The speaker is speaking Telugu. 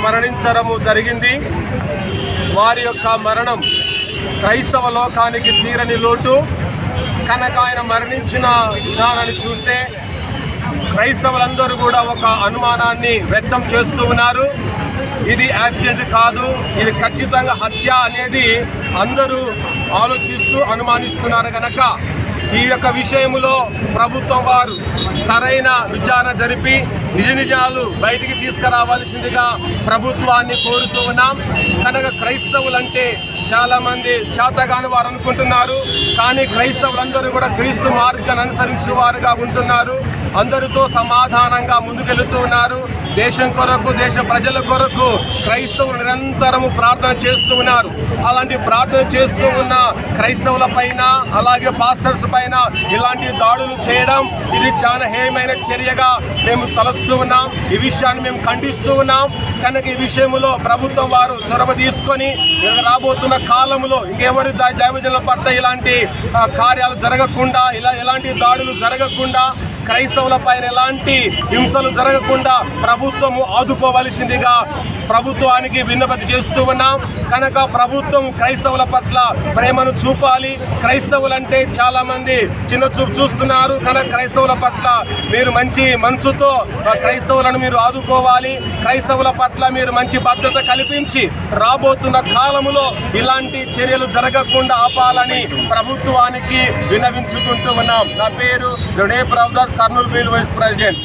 మరణించడము జరిగింది. వారి యొక్క మరణం క్రైస్తవ లోకానికి తీరని లోటు. కనుక ఆయన మరణించిన విధానాన్ని చూస్తే క్రైస్తవులందరూ కూడా ఒక అనుమానాన్ని వ్యక్తం చేస్తూ ఉన్నారు. ఇది యాక్సిడెంట్ కాదు, ఇది ఖచ్చితంగా హత్య అనేది అందరూ ఆలోచిస్తూ అనుమానిస్తున్నారు. కనుక ఈ యొక్క విషయంలో ప్రభుత్వం వారు సరైన విచారణ జరిపి నిజాలు బయటికి తీసుకురావాల్సిందిగా ప్రభుత్వాన్ని కోరుతూ ఉన్నాం. కనుక క్రైస్తవులంటే చాలామంది చేతగాని వారు అనుకుంటున్నారు, కానీ క్రైస్తవులందరూ కూడా క్రీస్తు మార్గాన్ని అనుసరించే వారుగా ఉంటున్నారు. అందరితో సమాధానంగా ముందుకెళ్తూ ఉన్నారు. దేశం కొరకు, దేశ ప్రజల కొరకు క్రైస్తవులు నిరంతరము ప్రార్థన చేస్తూ ఉన్నారు. అలాంటి ప్రార్థన చేస్తూ ఉన్న క్రైస్తవుల పైన, అలాగే పాస్టర్స్ పైన ఇలాంటి దాడులు చేయడం ఇది చాలా హేయమైన చర్యగా మేము తలస్తూ ఉన్నాం. ఈ విషయాన్ని మేము ఖండిస్తూ ఉన్నాం. కనుక ఈ విషయంలో ప్రభుత్వం వారు చొరవ తీసుకొని రాబోతున్న కాలంలో ఇంకెవరి దైవజనుల పట్ల ఇలాంటి కార్యాలు జరగకుండా, ఎలాంటి దాడులు జరగకుండా, క్రైస్తవుల పైన ఎలాంటి హింసలు జరగకుండా ప్రభుత్వము ఆదుకోవలసిందిగా ప్రభుత్వానికి విన్నపతి చేస్తూ ఉన్నాం. కనుక ప్రభుత్వం క్రైస్తవుల పట్ల ప్రేమను చూపాలి. క్రైస్తవులంటే చాలామంది చిన్న చూపు చూస్తున్నారు. కనుక క్రైస్తవుల పట్ల మీరు మంచి మనసుతో క్రైస్తవులను మీరు ఆదుకోవాలి. క్రైస్తవుల పట్ల మీరు మంచి భద్రత కల్పించి రాబోతున్న కాలములో ఇలాంటి చర్యలు జరగకుండా ఆపాలని ప్రభుత్వానికి విన్నవించుకుంటూ ఉన్నాం. నా పేరు Done Prabhudas, Kurnool field vice president.